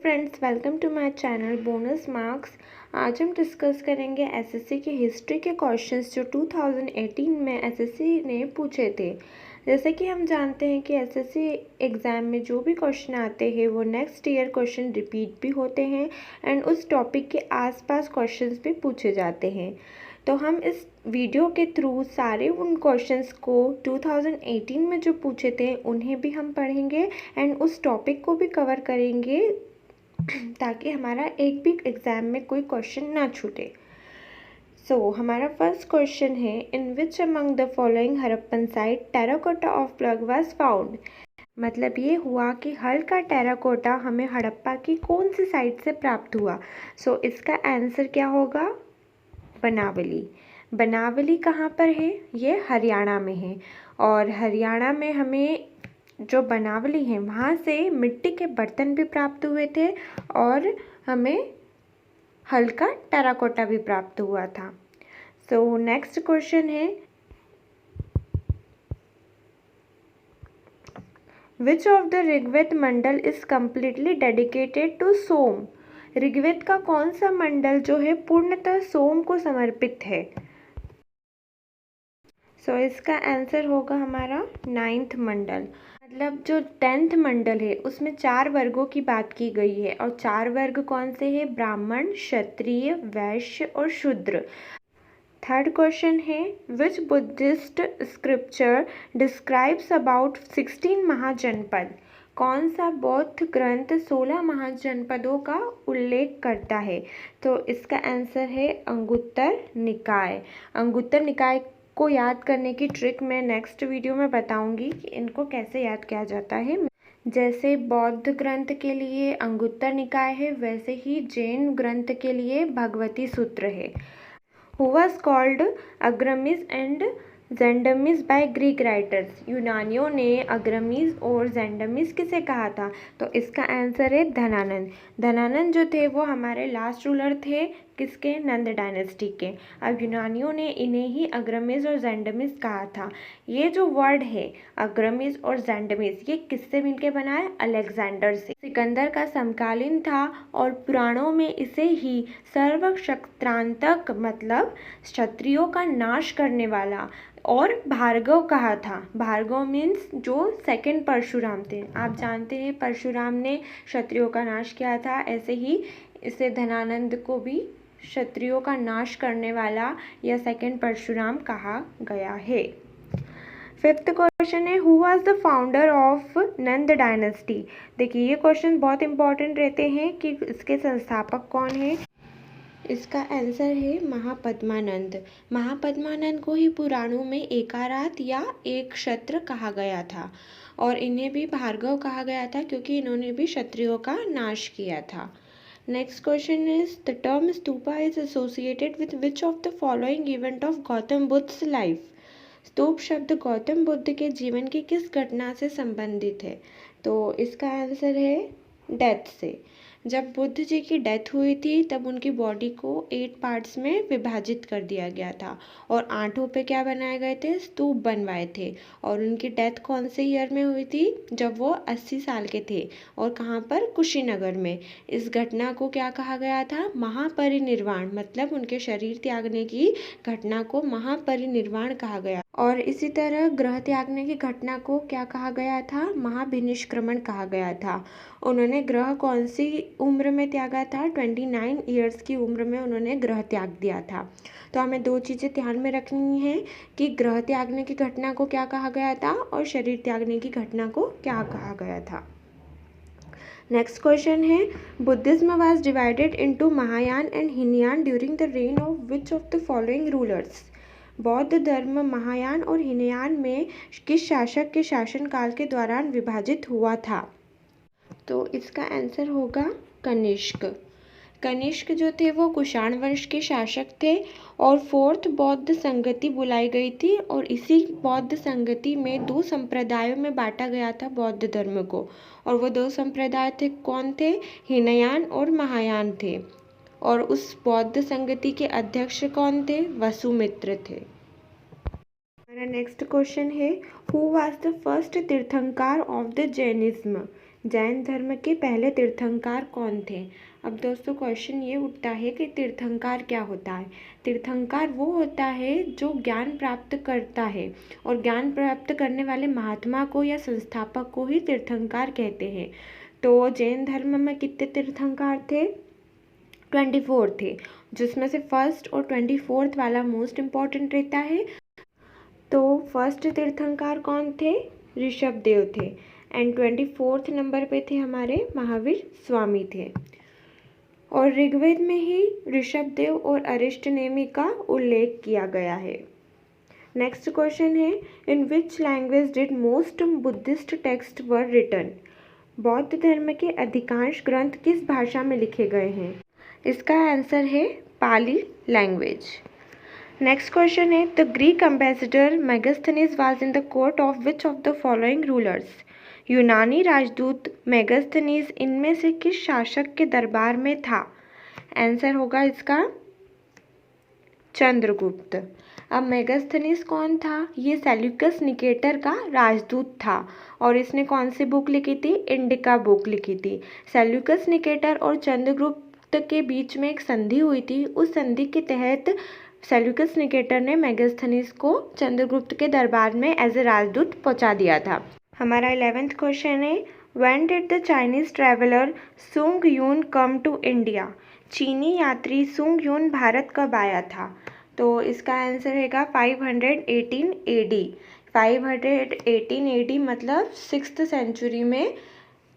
Friends, welcome to my channel bonus marks. आज हम discuss करेंगे एसएससी की हिस्ट्री के क्वेश्चंस जो 2018 में एसएससी ने पूछे थे। जैसे कि हम जानते हैं कि एसएससी एग्ज़ाम में जो भी क्वेश्चन आते हैं वो नेक्स्ट ईयर क्वेश्चन रिपीट भी होते हैं एंड उस टॉपिक के आसपास क्वेश्चंस भी पूछे जाते हैं। तो हम इस वीडियो के थ्रू सारे उन क्वेश्चंस को 2018 में जो पूछे थे उन्हें भी हम पढ़ेंगे एंड उस टॉपिक को भी कवर करेंगे ताकि हमारा एक भी एग्ज़ाम में कोई क्वेश्चन ना छूटे। हमारा फर्स्ट क्वेश्चन है, in which among the following Harappan site terracotta of plug was found. मतलब ये हुआ कि हल का टेराकोटा हमें हड़प्पा की कौन सी साइट से प्राप्त हुआ। इसका आंसर क्या होगा? बनावली। बनावली कहाँ पर है? ये हरियाणा में है और हरियाणा में हमें जो बनावली है वहाँ से मिट्टी के बर्तन भी प्राप्त हुए थे और हमें हल्का टेराकोटा भी प्राप्त हुआ था। नेक्स्ट क्वेश्चन है, which of the Rigveda mandal is completely dedicated to Soma. Rigveda का कौन सा मंडल जो है पूर्णतः सोम को समर्पित है। इसका आंसर होगा हमारा 9th मंडल। मतलब जो 10th मंडल है उसमें 4 वर्गों की बात की गई है और 4 वर्ग कौन से हैं? ब्राह्मण, क्षत्रिय, वैश्य और शूद्र। थर्ड क्वेश्चन है, विच बुद्धिस्ट स्क्रिप्चर डिस्क्राइब्स अबाउट 16 महाजनपद। कौन सा बौद्ध ग्रंथ 16 महाजनपदों का उल्लेख करता है? इसका आंसर है अंगुत्तर निकाय। अंगुत्तर निकाय को याद करने की ट्रिक मैं नेक्स्ट वीडियो में बताऊंगी कि इनको कैसे याद किया जाता है। जैसे बौद्ध ग्रंथ के लिए अंगुत्तर निकाय है, वैसे ही जैन ग्रंथ के लिए भगवती सूत्र है। Who was called Agrammes and Xandrames by Greek writers. यूनानियों ने अग्रमीज और जेंडमीज किसे कहा था? इसका आंसर है धनानंद। धनानंद जो थे वो हमारे लास्ट रूलर थे किसके? नंद डायनेस्टी के। अब यूनानियों ने इन्हें ही अग्रमीज और जेंडमीज कहा था। ये जो वर्ड है अग्रमीज और जेंडमीज ये किससे मिलके बना है? अलेक्जेंडर से। सिकंदर का समकालीन था और पुराणों में इसे ही सर्वशक्त्रांतक मतलब क्षत्रियों का नाश करने वाला और भार्गव कहा था। भार्गव मीन्स जो सेकंड परशुराम थे। आप जानते हैं परशुराम ने क्षत्रियों का नाश किया था, ऐसे ही इसे धनानंद को भी क्षत्रियों का नाश करने वाला या सेकंड परशुराम कहा गया है। फिफ्थ क्वेश्चन है, who was the founder of Nand dynasty. देखिए ये क्वेश्चन बहुत इंपॉर्टेंट रहते हैं कि इसके संस्थापक कौन है। इसका आंसर है महापद्मानंद। महापद्मानंद को ही पुराणों में एकारात या एक क्षत्र कहा गया था और इन्हें भी भार्गव कहा गया था क्योंकि इन्होंने भी क्षत्रियों का नाश किया था। Next question is, the term stupa is associated with which of the following event of Gautam Buddha's life. Stupa शब्द गौतम बुद्ध के जीवन की किस घटना से संबंधित है? इसका आंसर है डेथ से। जब बुद्ध जी की डेथ हुई थी तब उनकी बॉडी को 8 पार्ट्स में विभाजित कर दिया गया था और 8 पे क्या बनाए गए थे? स्तूप बनवाए थे। और उनकी डेथ कौन से ईयर में हुई थी? जब वो 80 साल के थे। और कहाँ पर? कुशीनगर में। इस घटना को क्या कहा गया था? महापरिनिर्वाण। मतलब उनके शरीर त्यागने की घटना को महापरिनिर्वाण कहा गया। और इसी तरह ग्रह त्यागने की घटना को क्या कहा गया था? महाभिनिष्क्रमण कहा गया था। उन्होंने ग्रह कौन सी उम्र में त्यागा था? 29 ईयर्स की उम्र में उन्होंने ग्रह त्याग दिया था। हमें 2 चीज़ें ध्यान में रखनी है कि ग्रह त्यागने की घटना को क्या कहा गया था और शरीर त्यागने की घटना को क्या कहा गया था। नेक्स्ट क्वेश्चन है, Buddhism was divided into Mahayana and Hinayana during the rain of which of the following rulers. बौद्ध धर्म महायान और हीनयान में किस शासक के शासनकाल के दौरान विभाजित हुआ था? इसका आंसर होगा कनिष्क। कनिष्क जो थे वो कुषाण वंश के शासक थे और 4th बौद्ध संगति बुलाई गई थी और इसी बौद्ध संगति में 2 संप्रदायों में बांटा गया था बौद्ध धर्म को। और वो 2 संप्रदाय थे, कौन थे? हीनयान और महायान थे। और उस बौद्ध संगति के अध्यक्ष कौन थे? वसुमित्र थे। हमारा नेक्स्ट क्वेश्चन है, हु वाज द फर्स्ट तीर्थंकर ऑफ द जैनिज्म। जैन धर्म के पहले तीर्थंकर कौन थे? अब दोस्तों क्वेश्चन ये उठता है कि तीर्थंकर क्या होता है। तीर्थंकर वो होता है जो ज्ञान प्राप्त करता है, और ज्ञान प्राप्त करने वाले महात्मा को या संस्थापक को ही तीर्थंकर कहते हैं। तो जैन धर्म में कितने तीर्थंकर थे? 24 थे, जिसमें से फर्स्ट और 24th वाला मोस्ट इम्पॉर्टेंट रहता है। तो फर्स्ट तीर्थंकर कौन थे? ऋषभ देव थे। एंड 24th नंबर पे थे हमारे महावीर स्वामी थे। और ऋग्वेद में ही ऋषभ देव और अरिष्ट नेमि का उल्लेख किया गया है। नेक्स्ट क्वेश्चन है, in which language did most Buddhist text were written? बौद्ध धर्म के अधिकांश ग्रंथ किस भाषा में लिखे गए हैं? इसका आंसर है पाली लैंग्वेज। नेक्स्ट क्वेश्चन है, the Greek ambassador Megasthenes was in the court of which of the following rulers? यूनानी राजदूत मेगास्थनीज इनमें से किस शासक के दरबार में था? आंसर होगा इसका चंद्रगुप्त। अब मेगास्थनीज कौन था? ये सेल्यूकस निकेटर का राजदूत था, और इसने कौन सी बुक लिखी थी? इंडिका बुक लिखी थी। सेल्यूकस निकेटर और चंद्रगुप्त के बीच में एक संधि हुई थी। उस संधि के तहत सेल्यूकस निकेटर ने मेगास्थनीज को चंद्रगुप्त के दरबार में एज ए राजदूत पहुंचा दिया था। हमारा 11th क्वेश्चन है, when did the Chinese traveller सुंग यून कम टू इंडिया? चीनी यात्री सुंग यून भारत कब आया था? तो इसका आंसर रहेगा 518 AD। 518 AD मतलब 6th सेंचुरी में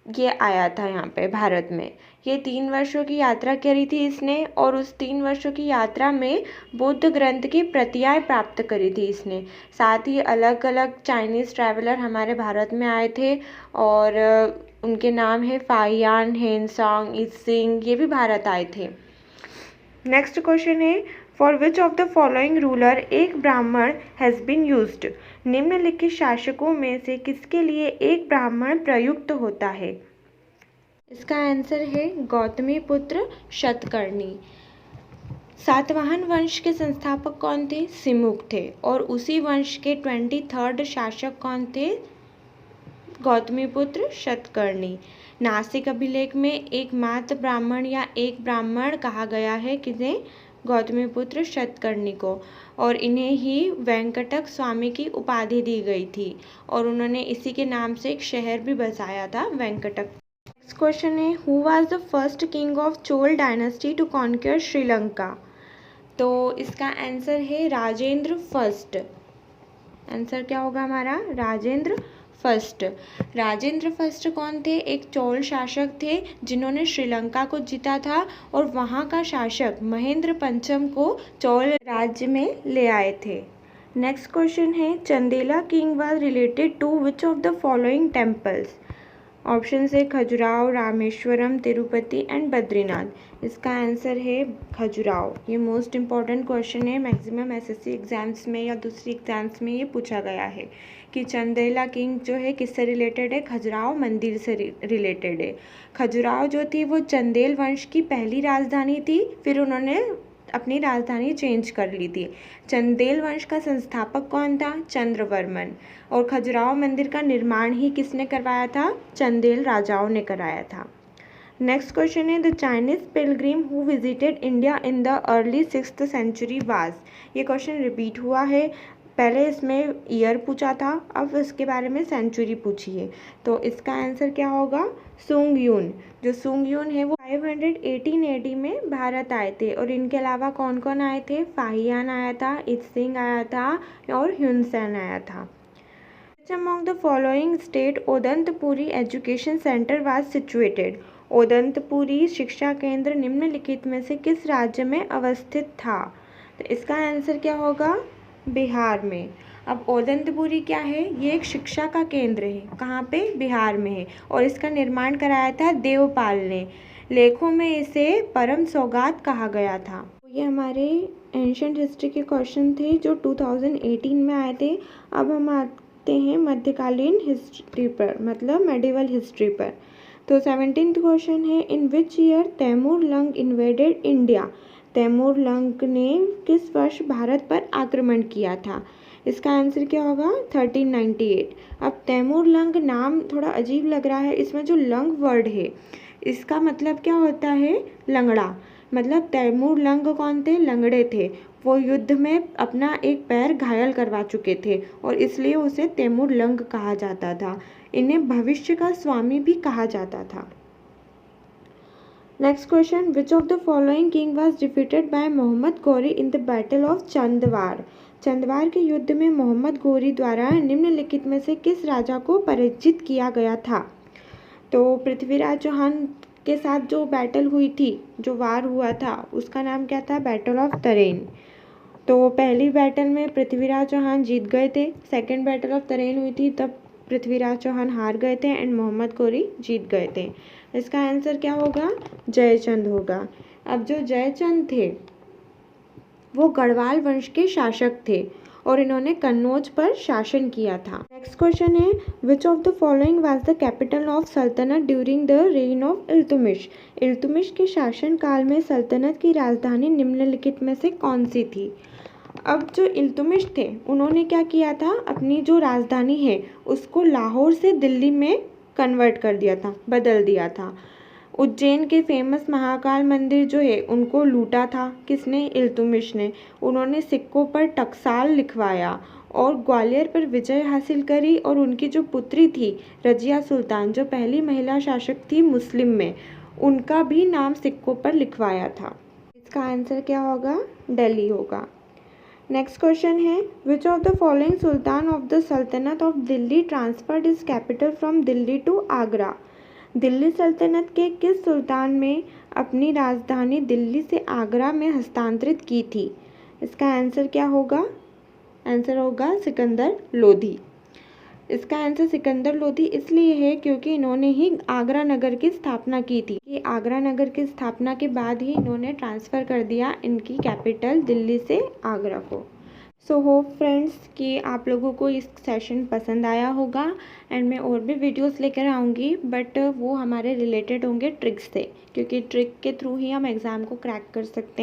ये आया था यहाँ पे भारत में। ये 3 वर्षों की यात्रा करी थी इसने, और उस 3 वर्षों की यात्रा में बुद्ध ग्रंथ की प्रतियां प्राप्त करी थी इसने। साथ ही अलग अलग चाइनीज़ ट्रैवलर हमारे भारत में आए थे, और उनके नाम है फाहियान, हेनसोंग, इत्सिंग, ये भी भारत आए थे। नेक्स्ट क्वेश्चन है, for which of the following ruler एक ब्राह्मण हैज़ बीन यूज्ड? निम्नलिखित शासकों में से किसके लिए एक ब्राह्मण प्रयुक्त होता है? इसका आंसर है गौतमीपुत्र शतकर्णी। सातवाहन वंश के संस्थापक कौन थे? सिमुक थे। और उसी वंश के 23rd शासक कौन थे? गौतमीपुत्र शतकर्णी। नासिक अभिलेख में एकमात्र ब्राह्मण या एक ब्राह्मण कहा गया है किसे? गौतमीपुत्र शतकर्णी को, और इन्हें ही वेंकटक स्वामी की उपाधि दी गई थी, और उन्होंने इसी के नाम से एक शहर भी बसाया था, वेंकटक। नेक्स्ट क्वेश्चन है, who was the first king of Chola dynasty to conquer Sri Lanka? तो इसका आंसर है राजेंद्र फर्स्ट। आंसर क्या होगा हमारा? राजेंद्र फर्स्ट। राजेंद्र फर्स्ट कौन थे? एक चोल शासक थे जिन्होंने श्रीलंका को जीता था, और वहाँ का शासक महेंद्र पंचम को चोल राज्य में ले आए थे। नेक्स्ट क्वेश्चन है, Chandela king was related to which of the following temples? Option है खजुराहो, रामेश्वरम, तिरुपति एंड बद्रीनाथ। इसका आंसर है खजुराहो। ये मोस्ट इम्पॉर्टेंट क्वेश्चन है, मैक्सिमम एसएससी एग्जाम्स में या दूसरी एग्जाम्स में ये पूछा गया है कि चंदेला किंग जो है किससे रिलेटेड है? खजुराहो मंदिर से रिलेटेड है। खजुराहो जो थी वो चंदेल वंश की पहली राजधानी थी, फिर उन्होंने अपनी राजधानी चेंज कर ली थी। चंदेल वंश का संस्थापक कौन था? चंद्रवर्मन। और खजुराहो मंदिर का निर्माण ही किसने करवाया था? चंदेल राजाओं ने कराया था। नेक्स्ट क्वेश्चन है, the Chinese pilgrim who visited India in the early 6th century was? ये क्वेश्चन रिपीट हुआ है, पहले इसमें ईयर पूछा था, अब इसके बारे में सेंचुरी पूछी है। तो इसका आंसर क्या होगा? सुंग यून। जो सुंग यून है वो 518 AD में भारत आए थे, और इनके अलावा कौन कौन आए थे? फाहियान आया था, इत्सिंग आया था, और ह्यूनसेन आया था। Among the following state Odantapuri education centre was situated? Odantapuri शिक्षा केंद्र निम्नलिखित में से किस राज्य में अवस्थित था? तो इसका आंसर क्या होगा? बिहार में। अब ओदंतपुरी क्या है? ये एक शिक्षा का केंद्र है, कहाँ पे? बिहार में है, और इसका निर्माण कराया था देवपाल ने। लेखों में इसे परम सौगात कहा गया था। ये हमारे एंशंट हिस्ट्री के क्वेश्चन थे जो 2018 में आए थे। अब हम आते हैं मध्यकालीन हिस्ट्री पर, मतलब मेडिवल हिस्ट्री पर। तो 17th क्वेश्चन है, in which year Timur Lang invaded India? Timur Lang ने किस वर्ष भारत पर आक्रमण किया था? इसका आंसर क्या होगा 1398। अब तैमूर लंग नाम थोड़ा अजीब लग रहा है, इसमें जो लंग वर्ड है इसका मतलब क्या होता है लंगड़ा। मतलब तैमूर लंग कौन थे, लंगड़े थे। वो युद्ध में अपना एक पैर घायल करवा चुके थे और इसलिए उसे तैमूर लंग कहा जाता था। इन्हें भविष्य का स्वामी भी कहा जाता था। Next question, which of the following king was defeated by Mohammad Ghori in the battle of Chandwar. Chandwar के युद्ध में मोहम्मद गौरी द्वारा निम्नलिखित में से किस राजा को पराजित किया गया था। तो पृथ्वीराज चौहान के साथ जो बैटल हुई थी, जो वार हुआ था, उसका नाम क्या था, बैटल ऑफ तरेन। तो पहली बैटल में पृथ्वीराज चौहान जीत गए थे, सेकंड बैटल ऑफ तरेन हुई थी तब पृथ्वीराज चौहान हार गए थे एंड मोहम्मद गौरी जीत गए थे। इसका आंसर क्या होगा, जयचंद होगा। अब जो जयचंद थे वो गढ़वाल वंश के शासक थे और इन्होंने कन्नौज पर शासन किया था। नेक्स्ट क्वेश्चन है, which of the following was the capital of सल्तनत during the rain of Iltutmish. Iltutmish के शासन काल में सल्तनत की राजधानी निम्नलिखित में से कौन सी थी। अब जो इल्तुमिश थे उन्होंने क्या किया था, अपनी जो राजधानी है उसको लाहौर से दिल्ली में कन्वर्ट कर दिया था, बदल दिया था। उज्जैन के फेमस महाकाल मंदिर जो है उनको लूटा था, किसने, इल्तुमिश ने। उन्होंने सिक्कों पर टकसाल लिखवाया और ग्वालियर पर विजय हासिल करी और उनकी जो पुत्री थी रजिया सुल्तान, जो पहली महिला शासक थी मुस्लिम में, उनका भी नाम सिक्कों पर लिखवाया था। इसका आंसर क्या होगा, दिल्ली होगा। नेक्स्ट क्वेश्चन है, which of the following sultan of the sultanate of Delhi transferred is capital from Delhi to Agra. Delhi सल्तनत के किस सुल्तान में अपनी राजधानी दिल्ली से आगरा में हस्तांतरित की थी। इसका आंसर क्या होगा, आंसर होगा सिकंदर लोधी। इसका आंसर सिकंदर लोधी इसलिए है क्योंकि इन्होंने ही आगरा नगर की स्थापना की थी। ये आगरा नगर की स्थापना के बाद ही इन्होंने ट्रांसफ़र कर दिया इनकी कैपिटल दिल्ली से आगरा को। सो होप फ्रेंड्स कि आप लोगों को इस सेशन पसंद आया होगा एंड मैं और भी वीडियोस लेकर आऊँगी, बट वो हमारे रिलेटेड होंगे ट्रिक्स से, क्योंकि ट्रिक के थ्रू ही हम एग्ज़ाम को क्रैक कर सकते हैं।